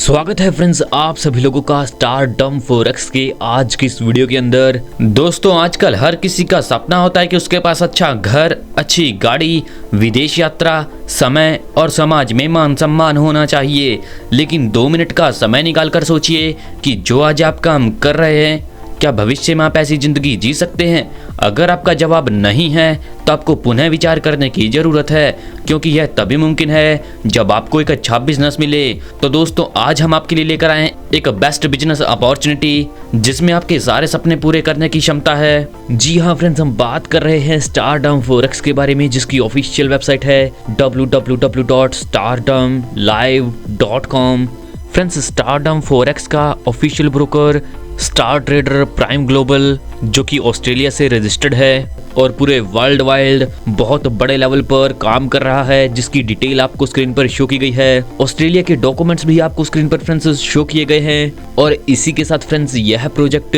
स्वागत है फ्रेंड्स आप सभी लोगों का स्टारडम फॉरेक्स के आज की इस वीडियो के अंदर। दोस्तों आजकल हर किसी का सपना होता है कि उसके पास अच्छा घर, अच्छी गाड़ी, विदेश यात्रा, समय और समाज में मान सम्मान होना चाहिए। लेकिन 2 मिनट का समय निकालकर सोचिए कि जो आज आप काम कर रहे हैं क्या भविष्य में आप ऐसी जिंदगी जी सकते हैं। अगर आपका जवाब नहीं है तो आपको पुनः विचार करने की ज़रूरत है, क्योंकि यह तभी मुमकिन है जब आपको एक अच्छा बिजनेस मिले। तो दोस्तों आज हम आपके लिए लेकर आए हैं एक बेस्ट बिजनेस अपॉर्चुनिटी जिसमें आपके सारे सपने पूरे करने की क्षमता है। जी हाँ फ्रेंड्स, हम बात कर रहे हैं स्टारडम फॉरेक्स के बारे में, जिसकी ऑफिशियल वेबसाइट है www.stardumlive.com। फ्रेंड्स स्टारडम फॉरेक्स का official broker star trader prime global, जो कि ऑस्ट्रेलिया से रजिस्टर्ड है और पूरे वर्ल्ड वाइड बहुत बड़े लेवल पर काम कर रहा है, जिसकी डिटेल आपको स्क्रीन पर शो की गई है। ऑस्ट्रेलिया के डॉक्यूमेंट्स भी आपको स्क्रीन पर फ्रेंड्स शो किए गए हैं। और इसी के साथ फ्रेंड्स यह प्रोजेक्ट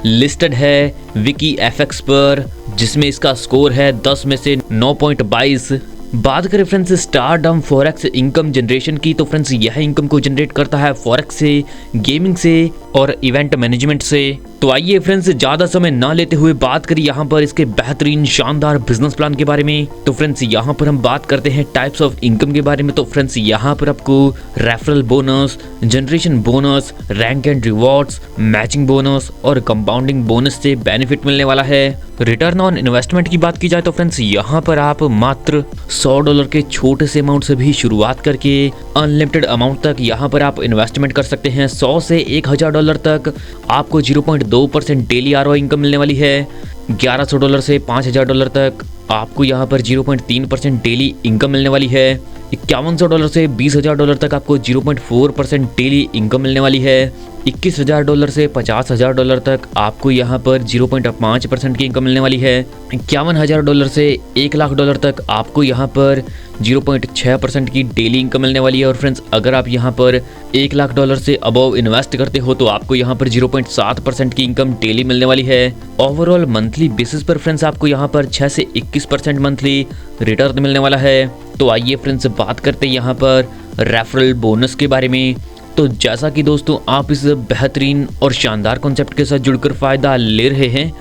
लिस्टेड है विकी एफएक्स पर, जिसमें इसका स्कोर है 10 में से 9.22। बात करें friends stardom forex income generation की, तो फ्रेंड्स यह इनकम को जनरेट करता है फॉरेक्स से, गेमिंग से और इवेंट मैनेजमेंट से। तो आइए फ्रेंड्स ज़्यादा समय ना लेते हुए बात करें यहाँ पर इसके बेहतरीन शानदार बिजनेस प्लान के बारे में। तो फ्रेंड्स यहाँ पर हम बात करते हैं टाइप्स ऑफ इनकम के बारे में। तो फ्रेंड्स यहाँ पर आपको referral bonus, generation bonus, rank and rewards, matching bonus और कंपाउंडिंग बोनस से बेनिफिट मिलने वाला है। रिटर्न ऑन इन्वेस्टमेंट की बात की जाए तो फ्रेंड्स यहाँ पर आप मात्र $100 के छोटे से अमाउंट से भी शुरुआत करके अनलिमिटेड अमाउंट तक यहाँ पर आप इन्वेस्टमेंट कर सकते हैं। $100 से $1000 तक आपको 0.2% डेली ROI इनकम मिलने वाली है। $1100 से $5000 तक आपको यहाँ पर 0.3% डेली इनकम मिलने वाली है। $5100 से $20000 तक आपको 0.4% डेली इनकम मिलने वाली है। $21000 से $50000 तक आपको यहाँ पर 0.5% की इनकम मिलने वाली है। $51000 से $1,00,000 तक आपको यहाँ पर 0.6% की डेली इनकम मिलने वाली है। और फ्रेंड्स अगर आप यहाँ पर $1,00,000 से अबव इन्वेस्ट करते हो तो आपको यहाँ पर 0.7% की इनकम डेली मिलने वाली है। ओवरऑल मंथली बेसिस पर फ्रेंड्स आपको यहाँ पर 6 से 21% मंथली रिटर्न मिलने वाला है। तो आइए फ्रेंड्स बात करते हैं यहाँ पर रेफरल बोनस के बारे में। तो जैसा कि दोस्तों आप इस बेहतरीन और शानदार कॉन्सेप्ट के साथ जुड़कर फ़ायदा ले रहे हैं,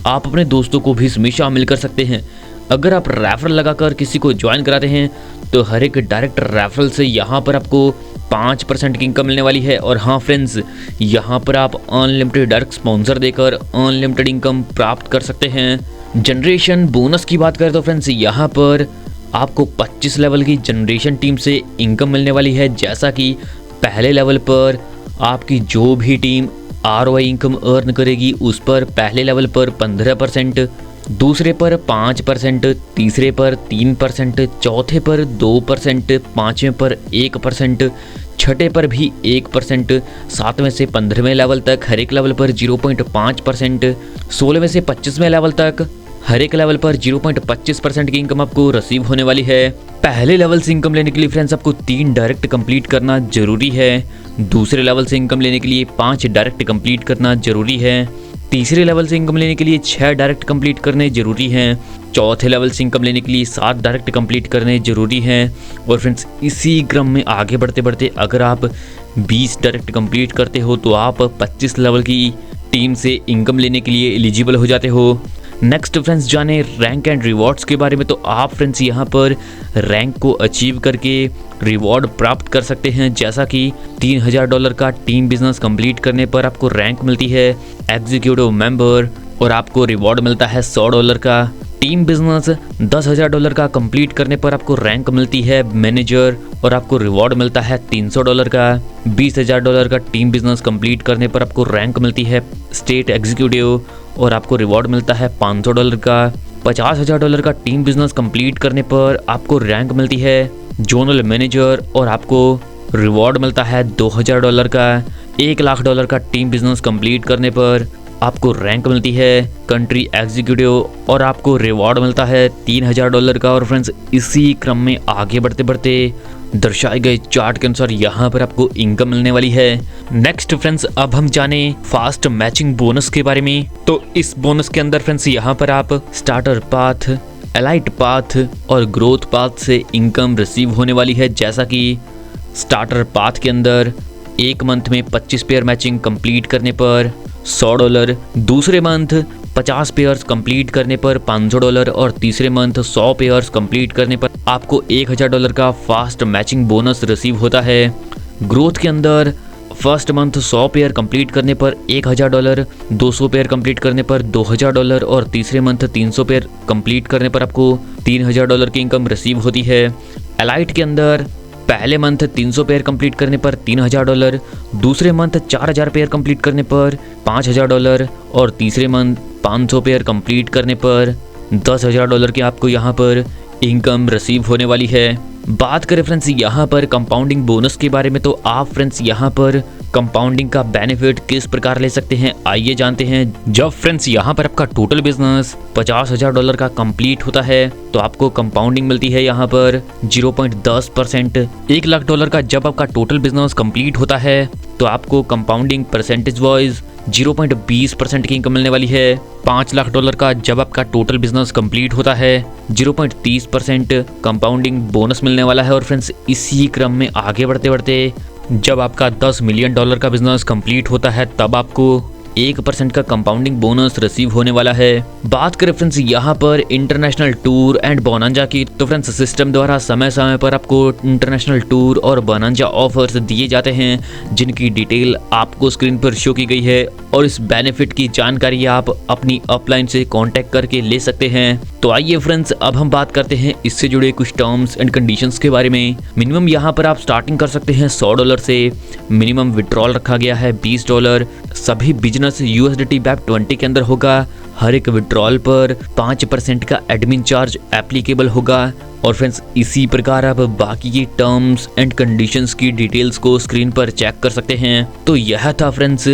आप अपने दोस्तों को भी इसमें शामिल कर सकते हैं। अगर आप रेफरल लगाकर किसी को ज्वाइन कराते हैं तो हर एक डायरेक्ट रेफरल से यहाँ पर आपको 5% की इनकम मिलने वाली है। और हाँ फ्रेंड्स, यहाँ पर आप अनलिमिटेड डायरेक्ट स्पॉन्सर देकर अनलिमिटेड इनकम प्राप्त कर सकते हैं। जनरेशन बोनस की बात करें तो फ्रेंड्स यहाँ पर आपको 25 लेवल की जनरेशन टीम से इनकम मिलने वाली है। जैसा कि पहले लेवल पर आपकी जो भी टीम ROI इनकम अर्न करेगी उस पर पहले लेवल पर 15%, दूसरे पर 5%, तीसरे पर 3%, चौथे पर 2%, पाँचवें पर 1%, छठे पर भी 1%, 7वें से 15वें लेवल तक हर एक लेवल पर 0.5%, 16वें से 25वें लेवल तक हर एक लेवल पर 0.25% की इनकम आपको रिसीव होने वाली है। पहले लेवल से इनकम लेने के लिए फ्रेंड्स आपको 3 डायरेक्ट कंप्लीट करना जरूरी है। दूसरे लेवल से इनकम लेने के लिए 5 डायरेक्ट कंप्लीट करना जरूरी है। तीसरे लेवल से इनकम लेने के लिए 6 डायरेक्ट कंप्लीट करने जरूरी हैं। चौथे लेवल से इनकम लेने के लिए 7 डायरेक्ट कंप्लीट करने जरूरी हैं। और फ्रेंड्स इसी क्रम में आगे बढ़ते बढ़ते अगर आप 20 डायरेक्ट कंप्लीट करते हो तो आप 25 लेवल की टीम से इनकम लेने के लिए एलिजिबल हो जाते हो। नेक्स्ट फ्रेंड्स जाने रैंक एंड रिवॉर्ड्स के बारे में। तो आप फ्रेंड्स यहाँ पर रैंक को अचीव करके रिवॉर्ड प्राप्त कर सकते हैं। जैसा कि $3000 का टीम बिजनेस कंप्लीट करने पर आपको रैंक मिलती है एग्जीक्यूटिव मेंबर, और आपको रिवॉर्ड मिलता है $100 का। टीम बिजनेस $10,000 का कंप्लीट करने पर आपको रैंक मिलती है मैनेजर, और आपको रिवॉर्ड मिलता है $300 का। $20,000 का टीम बिजनेस कंप्लीट करने पर आपको रैंक मिलती है स्टेट एग्जीक्यूटिव, और आपको रिवॉर्ड मिलता है $500 का। $50,000 का टीम बिजनेस कंप्लीट करने पर आपको रैंक मिलती है जोनल मैनेजर, और आपको रिवॉर्ड मिलता है $2,000 का। $1,00,000 का टीम बिजनेस कंप्लीट करने पर आपको रैंक मिलती है कंट्री एग्जीक्यूटिव, और आपको रिवॉर्ड मिलता है $3,000 का। और फ्रेंड्स इसी क्रम में आगे बढ़ते बढ़ते दर्शाए गए चार्ट के अनुसार यहाँ पर आपको इनकम मिलने वाली है। नेक्स्ट फ्रेंड्स अब हम जाने फास्ट मैचिंग बोनस के बारे में। तो इस बोनस के अंदर फ्रेंड्स यहाँ पर आप स्टार्टर पाथ, एलाइट पाथ और ग्रोथ पाथ से इनकम रिसीव होने वाली है। जैसा कि स्टार्टर पाथ के अंदर एक मंथ में 25 पेयर मैचिंग कंप्लीट करने पर $100, दूसरे मंथ 50 पेयर्स कंप्लीट करने पर $500 और तीसरे मंथ 100 पेयर्स कंप्लीट करने पर आपको $1000 का फास्ट मैचिंग बोनस रिसीव होता है। ग्रोथ के अंदर फर्स्ट मंथ 100 पेयर कंप्लीट करने पर $1000, 200 पेयर कंप्लीट करने पर $2000 और तीसरे मंथ 300 पेयर कंप्लीट करने पर आपको $3000 की इनकम रिसीव होती है। एलाइट के अंदर पहले मंथ 300 पेयर कंप्लीट करने पर $3000, दूसरे मंथ 4000 पेयर कंप्लीट करने पर $5000 और तीसरे मंथ 500 पेयर कंप्लीट करने पर $10,000 की आपको यहाँ पर इनकम रिसीव होने वाली है। बात करें फ्रेंड्स यहाँ पर कंपाउंडिंग बोनस के बारे में, तो आप फ्रेंड्स यहाँ पर कंपाउंडिंग का बेनिफिट किस प्रकार ले सकते हैं आइए जानते हैं। जब फ्रेंड्स यहाँ पर आपका टोटल बिजनेस $50,000 का कंप्लीट होता है तो आपको कंपाउंडिंग मिलती है यहाँ पर 0.10%। $1,00,000 का जब आपका टोटल बिजनेस कंप्लीट होता है तो आपको कंपाउंडिंग परसेंटेज वाइज 0.20% की इनकम मिलने वाली है। $5,00,000 का जब आपका टोटल बिजनेस कंप्लीट होता है 0.30% कंपाउंडिंग बोनस मिलने वाला है। और फ्रेंड्स इसी क्रम में आगे बढ़ते बढ़ते जब आपका $10 मिलियन का बिजनेस कंप्लीट होता है तब आपको 1% का कंपाउंडिंग बोनस रिसीव होने वाला है। बात करें फ्रेंड्स यहाँ पर इंटरनेशनल टूर एंड बोनांजा की, तो फ्रेंड्स सिस्टम द्वारा समय समय पर आपको इंटरनेशनल टूर और बोनांजा ऑफर्स दिए जाते हैं जिनकी डिटेल आपको स्क्रीन पर शो की गई है और इस बेनिफिट की जानकारी आप अपनी अपलाइन से कांटेक्ट करके ले सकते हैं। तो आइए फ्रेंड्स अब हम बात करते हैं इससे जुड़े कुछ टर्म्स एंड कंडीशंस के बारे में। मिनिमम यहाँ पर आप स्टार्टिंग कर सकते हैं $100 से, मिनिमम विड्रॉल रखा गया है $20। सभी बिजनेस USDT BEP 20 के अंदर होगा। हर एक विड्रॉल पर 5% का एडमिन चार्ज एप्लीकेबल होगा। और फ्रेंड्स इसी प्रकार आप बाकी की टर्म्स एंड कंडीशंस की डिटेल्स को स्क्रीन पर चेक कर सकते हैं। तो यह था फ्रेंड्स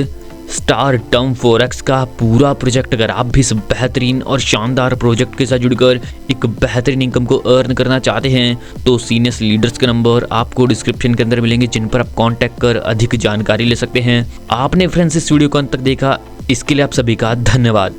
स्टार टर्म फॉरेक्स का पूरा प्रोजेक्ट। अगर आप भी इस बेहतरीन और शानदार प्रोजेक्ट के साथ जुड़कर एक बेहतरीन इनकम को अर्न करना चाहते हैं तो सीनियर लीडर्स के नंबर आपको डिस्क्रिप्शन के अंदर मिलेंगे जिन पर आप कांटेक्ट कर अधिक जानकारी ले सकते हैं। आपने फ्रेंड्स इस वीडियो को अंत तक देखा, इसके लिए आप सभी का धन्यवाद।